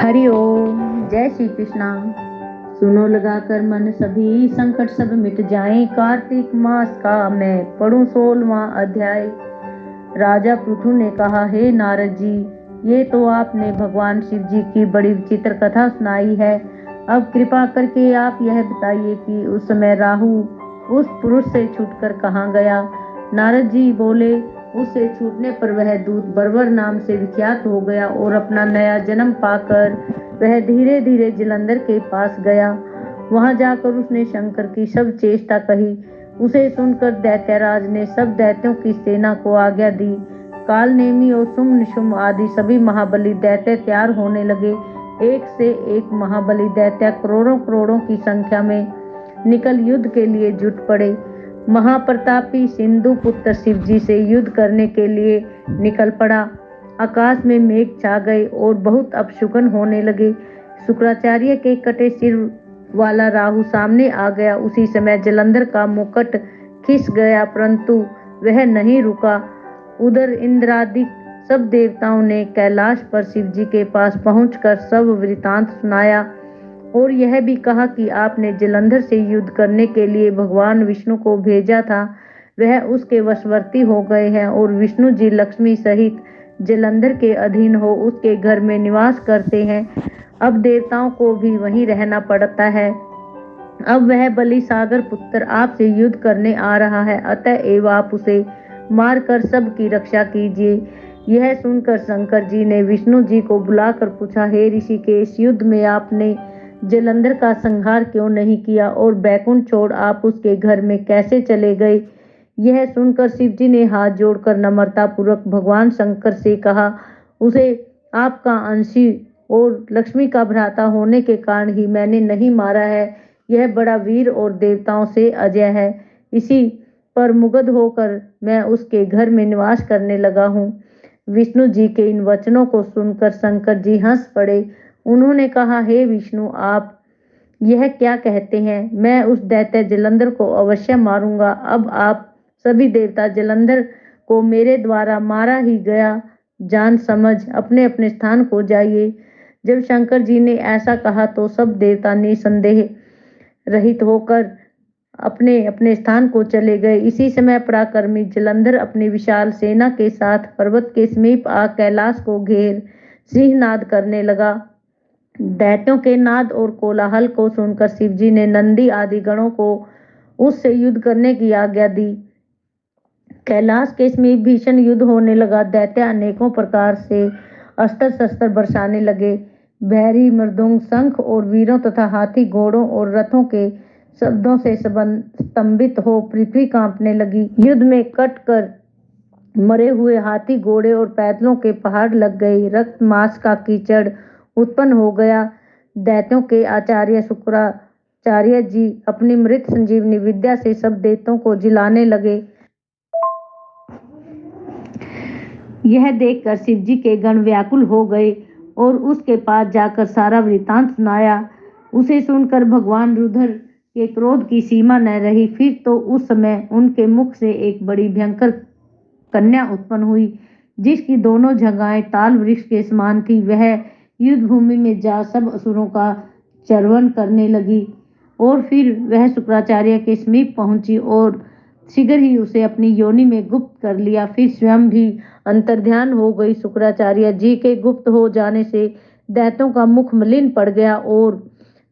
हरि ओम। जय श्री कृष्णा। सुनो लगाकर मन सभी, संकट सब मिट जाएं। कार्तिक मास का मैं पढ़ूं 16वां अध्याय। राजा पृथु ने कहा, हे नारद जी, ये तो आपने भगवान शिव जी की बड़ी विचित्र कथा सुनाई है। अब कृपा करके आप यह बताइए कि उस समय राहु उस पुरुष से छूटकर कहाँ गया। नारद जी बोले, उससे छूटने पर वह दूत बर्बर नाम से विख्यात हो गया और अपना नया जन्म पाकर वह धीरे धीरे जलंधर के पास गया। वहां जाकर उसने शंकर की सब चेष्टा कही। उसे सुनकर दैत्यराज ने सब दैत्यों की सेना को आज्ञा दी। कालनेमी और शुंभ निशुंभ आदि सभी महाबली दैत्य तैयार होने लगे। एक से एक महाबली दैत्य करोड़ों करोड़ों की संख्या में निकल युद्ध के लिए जुट पड़े। महाप्रतापी सिंधु पुत्र शिवजी से युद्ध करने के लिए निकल पड़ा। आकाश में मेघ छा गए और बहुत अपशकुन होने लगे। शुक्राचार्य के कटे सिर वाला राहु सामने आ गया। उसी समय जलंधर का मुकुट खिस गया, परंतु वह नहीं रुका। उधर इंद्रादि सब देवताओं ने कैलाश पर शिवजी के पास पहुंचकर सब वृतांत सुनाया और यह भी कहा कि आपने जलंधर से युद्ध करने के लिए भगवान विष्णु को भेजा था। वह उसके वशवर्ती हो गए हैं और विष्णु जी लक्ष्मी सहित जलंधर के अधीन हो उसके घर में निवास करते हैं। अब देवताओं को भी वहीं रहना पड़ता है। अब वह बलि सागर पुत्र आपसे युद्ध करने आ रहा है, अतएव आप उसे मारकर सबकी रक्षा कीजिए। यह सुनकर शंकर जी ने विष्णु जी को बुलाकर पूछा, हे ऋषिकेश, युद्ध में आपने जलंधर का संहार क्यों नहीं किया और बैकुंठ छोड़ आप उसके घर में कैसे चले गए। यह सुनकर शिवजी ने हाथ जोड़कर नम्रता पूर्वक भगवान शंकर से कहा, उसे आपका अंशी और लक्ष्मी का भ्राता होने के कारण ही मैंने नहीं मारा है। यह बड़ा वीर और देवताओं से अजय है। इसी पर मुग्ध होकर मैं उसके घर में निवास करने लगा हूँ। विष्णु जी के इन वचनों को सुनकर शंकर जी हंस पड़े। उन्होंने कहा, हे विष्णु, आप यह क्या कहते हैं। मैं उस दैत्य जलंधर को अवश्य मारूंगा। अब आप सभी देवता जलंधर को मेरे द्वारा मारा ही गया जान समझ अपने अपने स्थान को जाइए। जब शंकर जी ने ऐसा कहा तो सब देवता निसंदेह रहित होकर अपने अपने स्थान को चले गए। इसी समय पराक्रमी जलंधर अपनी विशाल सेना के साथ पर्वत के समीप आ कैलाश को घेर सिंहनाद करने लगा। दैत्यों के नाद और कोलाहल को सुनकर शिवजी ने नंदी आदि गणों को उससे युद्ध करने की आज्ञा दी। कैलाश के समीप भीषण युद्ध होने लगा। दैत्य अनेकों प्रकार से अस्त्र शस्त्र बरसाने लगे। भैरी मृदुंग शंख और वीरों तथा हाथी घोड़ों और रथों के शब्दों से स्तंभित हो पृथ्वी कांपने लगी। युद्ध में कट कर मरे हुए हाथी घोड़े और पैदलों के पहाड़ लग गए। रक्त मांस का कीचड़ उत्पन्न हो गया। दैत्यों के आचार्य शुक्राचार्य जी अपनी मृत संजीवनी विद्या से सब दैत्यों को जिलाने लगे। यह देखकर शिवजी के गण व्याकुल हो गए और उसके पास जाकर सारा वृतांत सुनाया। उसे सुनकर भगवान रुद्र के क्रोध की सीमा न रही। फिर तो उस समय उनके मुख से एक बड़ी भयंकर कन्या उत्पन्न हुई, जिसकी दोनों जगहें ताल वृक्ष के समान थी। वह युद्ध भूमि में जा सब असुरों का चर्वण करने लगी और फिर वह शुक्राचार्य के समीप पहुंची और शीघ्र ही उसे अपनी योनि में गुप्त कर लिया। फिर स्वयं भी अंतर्ध्यान हो गई। शुक्राचार्य जी के गुप्त हो जाने से दैत्यों का मुख मलिन पड़ गया और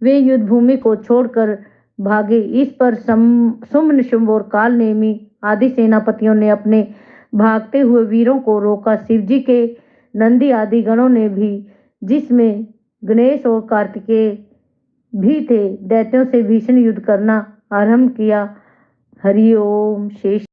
वे युद्ध भूमि को छोड़कर भागे। इस पर शुंभ निशुंभ और कालनेमी आदि सेनापतियों ने अपने भागते हुए वीरों को रोका। शिवजी के नंदी आदि गणों ने भी, जिसमें गणेश और कार्तिकेय भी थे, दैत्यों से भीषण युद्ध करना आरंभ किया। हरि ओम। शेष।